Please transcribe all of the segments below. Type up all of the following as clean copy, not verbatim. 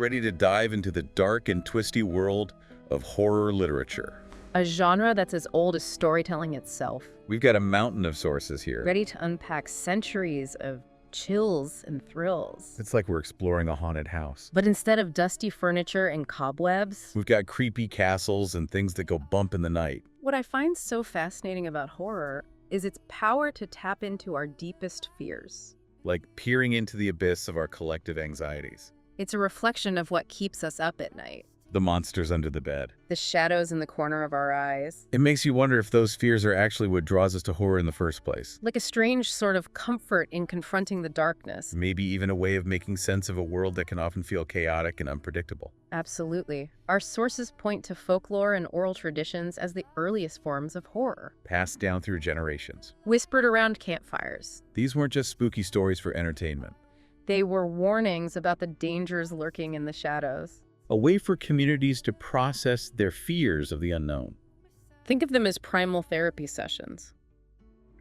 ready to dive into the dark and twisty world of horror literature. A genre that's as old as storytelling itself. We've got a mountain of sources here. Ready to unpack centuries of chills and thrills. It's like we're exploring a haunted house. But instead of dusty furniture and cobwebs, We've got creepy castles and things that go bump in the night. what I find so fascinating about horror is its power to tap into our deepest fears. Like peering into the abyss of our collective anxieties. It's a reflection of what keeps us up at night. The monsters under the bed. The shadows in the corner of our eyes. It makes you wonder if those fears are actually what draws us to horror in the first place. Like a strange sort of comfort in confronting the darkness. Maybe even a way of making sense of a world that can often feel chaotic and unpredictable. Absolutely. Our sources point to folklore and oral traditions as the earliest forms of horror. Passed down through generations. Whispered around campfires. These weren't just spooky stories for entertainment. They were warnings about the dangers lurking in the shadows. A way for communities to process their fears of the unknown. Think of them as primal therapy sessions.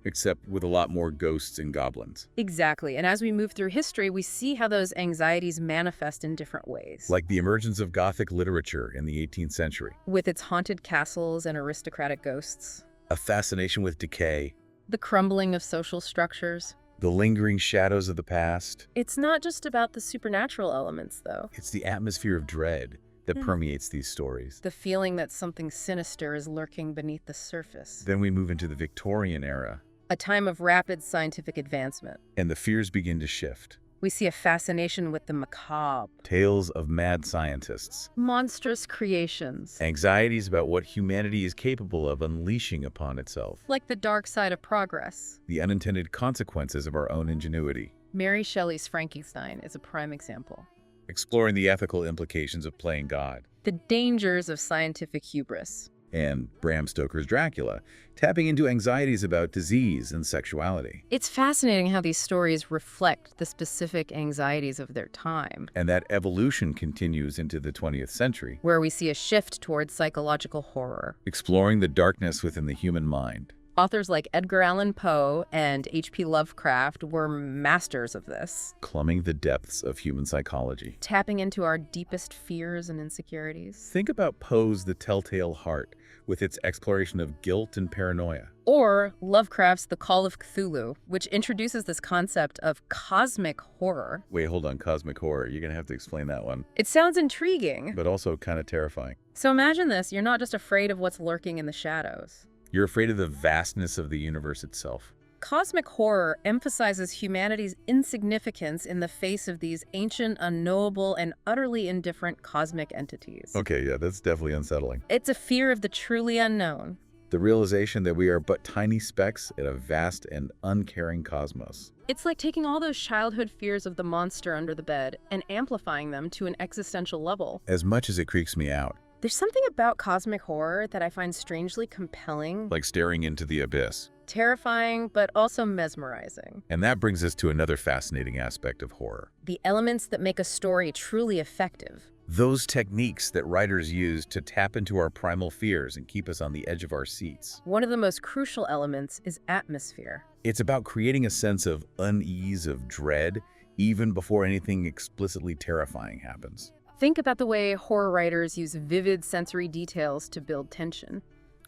Except with a lot more ghosts and goblins. Exactly. And as we move through history, we see how those anxieties manifest in different ways. Like the emergence of Gothic literature in the 18th century. With its haunted castles and aristocratic ghosts. A fascination with decay. The crumbling of social structures. The lingering shadows of the past. It's not just about the supernatural elements, though. It's the atmosphere of dread that permeates these stories. The feeling that something sinister is lurking beneath the surface. Then we move into the Victorian era. A time of rapid scientific advancement. And the fears begin to shift. We see a fascination with the macabre. Tales of mad scientists. Monstrous creations. Anxieties about what humanity is capable of unleashing upon itself. Like the dark side of progress. The unintended consequences of our own ingenuity. Mary Shelley's Frankenstein is a prime example. Exploring the ethical implications of playing God. The dangers of scientific hubris. And Bram Stoker's Dracula, tapping into anxieties about disease and sexuality. It's fascinating how these stories reflect the specific anxieties of their time. And that evolution continues into the 20th century. Where we see a shift towards psychological horror. Exploring the darkness within the human mind. Authors like Edgar Allan Poe and H.P. Lovecraft were masters of this. Plumbing the depths of human psychology. Tapping into our deepest fears and insecurities. Think about Poe's The Telltale Heart, with its exploration of guilt and paranoia. Or Lovecraft's The Call of Cthulhu, which introduces this concept of cosmic horror. Wait, hold on, cosmic horror. You're going to have to explain that one. It sounds intriguing. But also kind of terrifying. So imagine this, you're not just afraid of what's lurking in the shadows. You're afraid of the vastness of the universe itself. Cosmic horror emphasizes humanity's insignificance in the face of these ancient, unknowable, and utterly indifferent cosmic entities. Okay, yeah, that's definitely unsettling. It's a fear of the truly unknown. The realization that we are but tiny specks in a vast and uncaring cosmos. It's like taking all those childhood fears of the monster under the bed and amplifying them to an existential level. As much as it creeps me out. There's something about cosmic horror that I find strangely compelling. Like staring into the abyss. Terrifying, but also mesmerizing. And that brings us to another fascinating aspect of horror. The elements that make a story truly effective. Those techniques that writers use to tap into our primal fears and keep us on the edge of our seats. One of the most crucial elements is atmosphere. It's about creating a sense of unease, of dread, even before anything explicitly terrifying happens. Think about the way horror writers use vivid sensory details to build tension.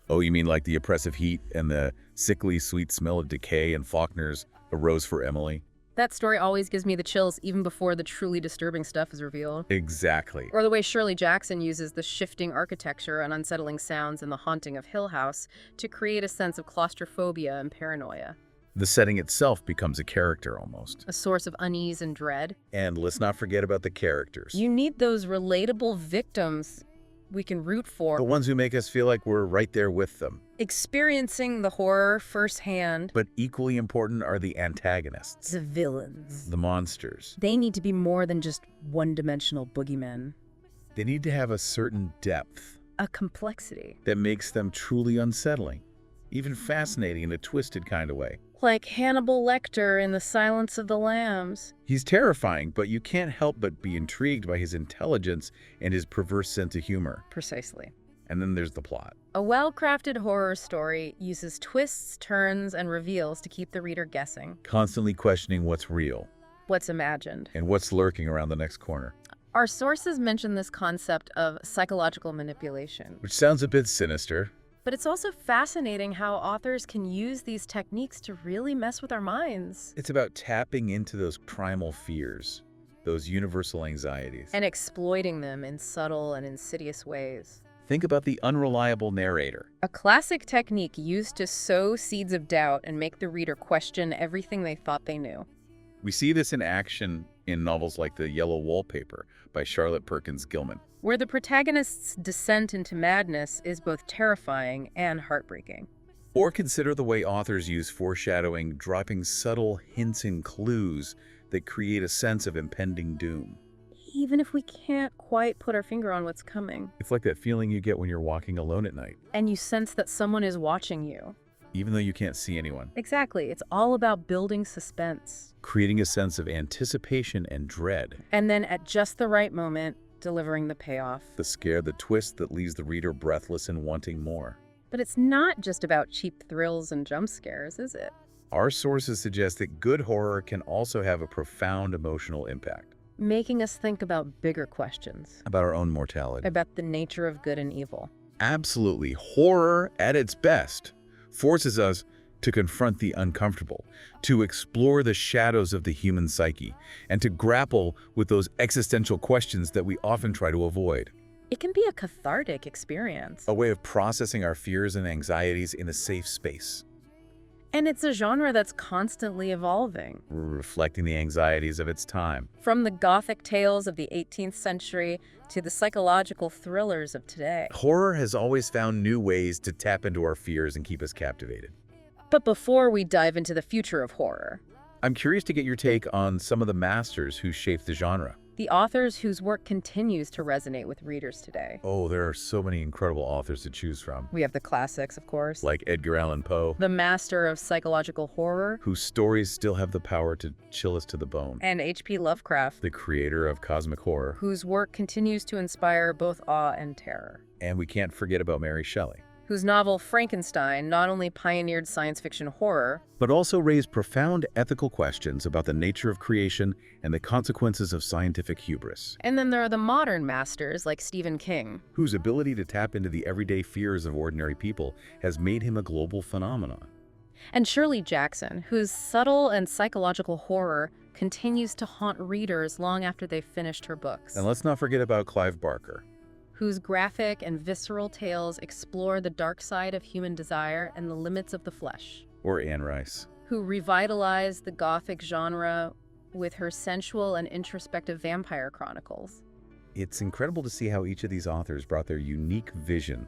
Oh, you mean like the oppressive heat and the sickly sweet smell of decay in Faulkner's A Rose for Emily? That story always gives me the chills even before the truly disturbing stuff is revealed. Exactly. Or the way Shirley Jackson uses the shifting architecture and unsettling sounds in The Haunting of Hill House to create a sense of claustrophobia and paranoia. The setting itself becomes a character almost. A source of unease and dread. And let's not forget about the characters. You need those relatable victims we can root for. The ones who make us feel like we're right there with them. Experiencing the horror firsthand. But equally important are the antagonists. The villains. The monsters. They need to be more than just one-dimensional boogeymen. They need to have a certain depth. A complexity. That makes them truly unsettling. Even fascinating in a twisted kind of way. Like Hannibal Lecter in The Silence of the Lambs. He's terrifying, but you can't help but be intrigued by his intelligence and his perverse sense of humor. Precisely. And then there's the plot. A well-crafted horror story uses twists, turns, and reveals to keep the reader guessing. Constantly questioning what's real. What's imagined. And what's lurking around the next corner. Our sources mention this concept of psychological manipulation. Which sounds a bit sinister. But it's also fascinating how authors can use these techniques to really mess with our minds. It's about tapping into those primal fears, those universal anxieties. And exploiting them in subtle and insidious ways. Think about the unreliable narrator. A classic technique used to sow seeds of doubt and make the reader question everything they thought they knew. We see this in action in novels like The Yellow Wallpaper by Charlotte Perkins Gilman, where the protagonist's descent into madness is both terrifying and heartbreaking. Or consider the way authors use foreshadowing, dropping subtle hints and clues that create a sense of impending doom. Even if we can't quite put our finger on what's coming. It's like that feeling you get when you're walking alone at night. And you sense that someone is watching you. Even though you can't see anyone. Exactly. It's all about building suspense. Creating a sense of anticipation and dread. And then at just the right moment, delivering the payoff. The scare, the twist that leaves the reader breathless and wanting more. But it's not just about cheap thrills and jump scares, is it? Our sources suggest that good horror can also have a profound emotional impact. Making us think about bigger questions. About our own mortality. About the nature of good and evil. Absolutely. Horror, at its best, forces us to confront the uncomfortable, to explore the shadows of the human psyche, and to grapple with those existential questions that we often try to avoid. It can be a cathartic experience. A way of processing our fears and anxieties in a safe space. And it's a genre that's constantly evolving. Reflecting the anxieties of its time. From the Gothic tales of the 18th century to the psychological thrillers of today. Horror has always found new ways to tap into our fears and keep us captivated. But before we dive into the future of horror, I'm curious to get your take on some of the masters who shaped the genre. the authors whose work continues to resonate with readers today. Oh, there are so many incredible authors to choose from. We have the classics, of course. Like Edgar Allan Poe, The master of psychological horror. whose stories still have the power to chill us to the bone. And H.P. Lovecraft, The creator of cosmic horror. whose work continues to inspire both awe and terror. And we can't forget about Mary Shelley, Whose novel Frankenstein not only pioneered science fiction horror, but also raised profound ethical questions about the nature of creation and the consequences of scientific hubris, and then there are the modern masters like Stephen King, whose ability to tap into the everyday fears of ordinary people has made him a global phenomenon. and Shirley Jackson, whose subtle and psychological horror continues to haunt readers long after they've finished her books, And let's not forget about Clive Barker, whose graphic and visceral tales explore the dark side of human desire and the limits of the flesh, or Anne Rice. who revitalized the Gothic genre with her sensual and introspective vampire chronicles. It's incredible to see how each of these authors brought their unique vision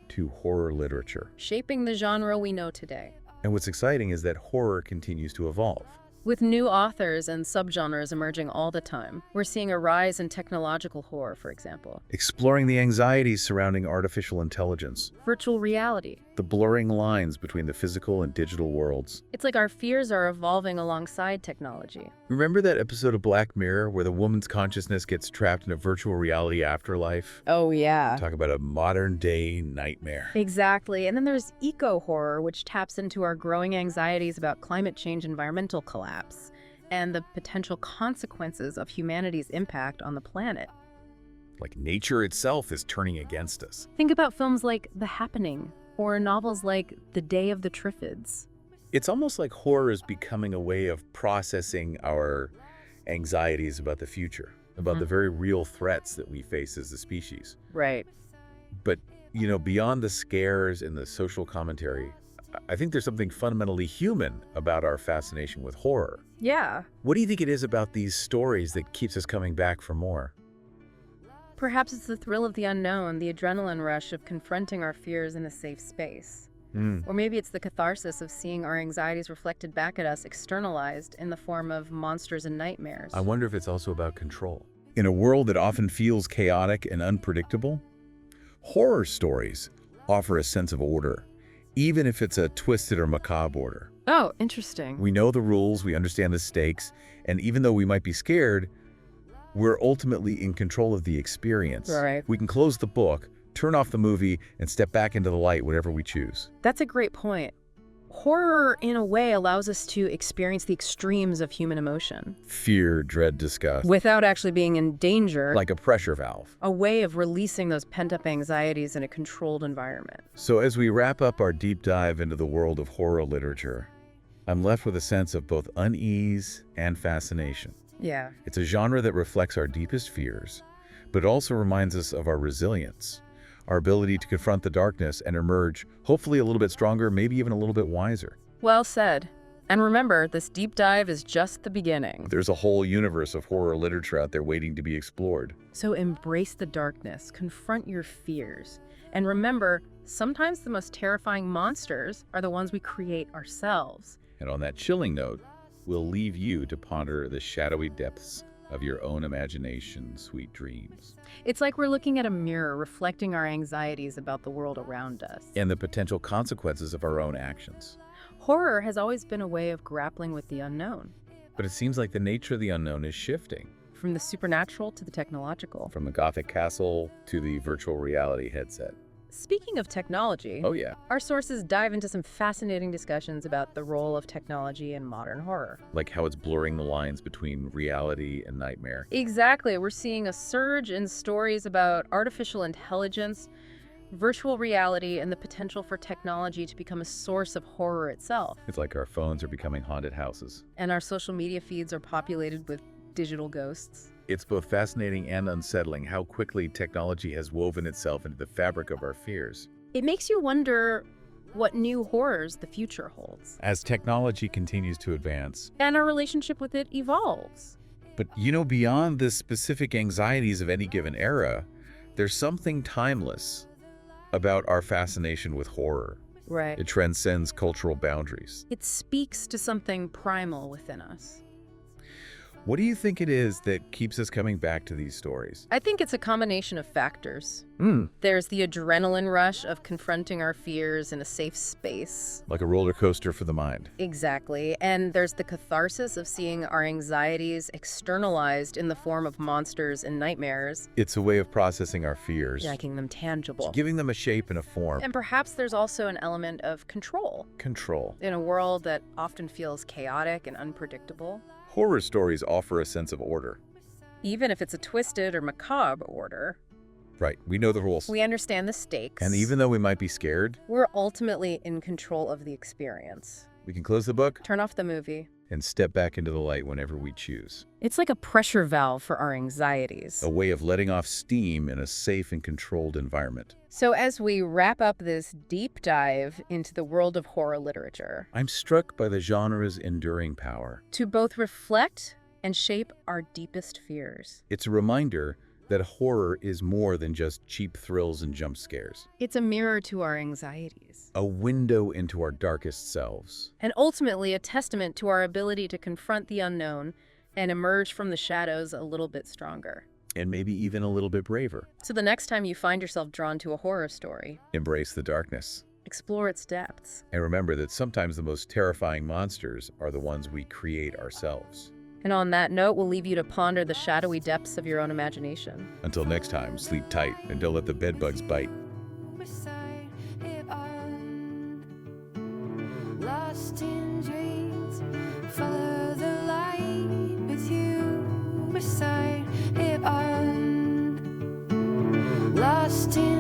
to horror literature. Shaping the genre we know today. And what's exciting is that horror continues to evolve. With new authors and subgenres emerging all the time, we're seeing a rise in technological horror, for example. Exploring the anxieties surrounding artificial intelligence, Virtual reality. the blurring lines between the physical and digital worlds. It's like our fears are evolving alongside technology. Remember that episode of Black Mirror where the woman's consciousness gets trapped in a virtual reality afterlife? Oh, yeah. Talk about a modern-day nightmare. Exactly. And then there's eco-horror, which taps into our growing anxieties about climate change, environmental collapse, and the potential consequences of humanity's impact on the planet. Like nature itself is turning against us. Think about films like The Happening, or novels like The Day of the Triffids. It's almost like horror is becoming a way of processing our anxieties about the future, about the very real threats that we face as a species. Right. But, beyond the scares and the social commentary, I think there's something fundamentally human about our fascination with horror. Yeah. What do you think it is about these stories that keeps us coming back for more? Perhaps it's the thrill of the unknown, the adrenaline rush of confronting our fears in a safe space. Or maybe it's the catharsis of seeing our anxieties reflected back at us, externalized in the form of monsters and nightmares. I wonder if it's also about control. In a world that often feels chaotic and unpredictable, horror stories offer a sense of order, even if it's a twisted or macabre order. Oh, interesting. We know the rules, we understand the stakes, and even though we might be scared, we're ultimately in control of the experience. Right. We can close the book, turn off the movie, and step back into the light whenever we choose. That's a great point. Horror, in a way, allows us to experience the extremes of human emotion Fear, dread, disgust. without actually being in danger, Like a pressure valve. a way of releasing those pent-up anxieties in a controlled environment. So as we wrap up our deep dive into the world of horror literature, I'm left with a sense of both unease and fascination. Yeah. It's a genre that reflects our deepest fears, but it also reminds us of our resilience, our ability to confront the darkness and emerge, hopefully a little bit stronger, maybe even a little bit wiser. Well said. And remember, this deep dive is just the beginning. There's a whole universe of horror literature out there waiting to be explored. So embrace the darkness, confront your fears, and remember, sometimes the most terrifying monsters are the ones we create ourselves. And on that chilling note, we'll leave you to ponder the shadowy depths of your own imagination, sweet dreams. It's like we're looking at a mirror reflecting our anxieties about the world around us. And the potential consequences of our own actions. Horror has always been a way of grappling with the unknown, But it seems like the nature of the unknown is shifting. from the supernatural to the technological. From the Gothic castle to the virtual reality headset. Speaking of technology, Oh yeah, our sources dive into some fascinating discussions about the role of technology in modern horror. like how it's blurring the lines between reality and nightmare. Exactly. We're seeing a surge in stories about artificial intelligence, virtual reality, and the potential for technology to become a source of horror itself. It's like our phones are becoming haunted houses. And our social media feeds are populated with digital ghosts. It's both fascinating and unsettling how quickly technology has woven itself into the fabric of our fears. It makes you wonder what new horrors the future holds. As technology continues to advance. And our relationship with it evolves. But beyond the specific anxieties of any given era, there's something timeless about our fascination with horror. Right. It transcends cultural boundaries. It speaks to something primal within us. What do you think it is that keeps us coming back to these stories? I think it's a combination of factors. Hmm. There's the adrenaline rush of confronting our fears in a safe space. Like a roller coaster for the mind. Exactly. And there's the catharsis of seeing our anxieties externalized in the form of monsters and nightmares, It's a way of processing our fears, making them tangible. giving them a shape and a form. And perhaps there's also an element of control. Control. In a world that often feels chaotic and unpredictable, Horror stories offer a sense of order. even if it's a twisted or macabre order, Right, we know the rules. we understand the stakes. And even though we might be scared, we're ultimately in control of the experience. we can close the book Turn off the movie. and step back into the light whenever we choose. It's like a pressure valve for our anxieties. A way of letting off steam in a safe and controlled environment. So as we wrap up this deep dive into the world of horror literature, I'm struck by the genre's enduring power. to both reflect and shape our deepest fears. It's a reminder that horror is more than just cheap thrills and jump scares. It's a mirror to our anxieties, A window into our darkest selves. and ultimately a testament to our ability to confront the unknown and emerge from the shadows a little bit stronger. And maybe even a little bit braver. So the next time you find yourself drawn to a horror story, Embrace the darkness. explore its depths. And remember that sometimes the most terrifying monsters are the ones we create ourselves. And on that note, we'll leave you to ponder the shadowy depths of your own imagination. Until next time, sleep tight and don't let the bedbugs bite. Beside it all, lost in dreams, follow the light with you beside it all, lost in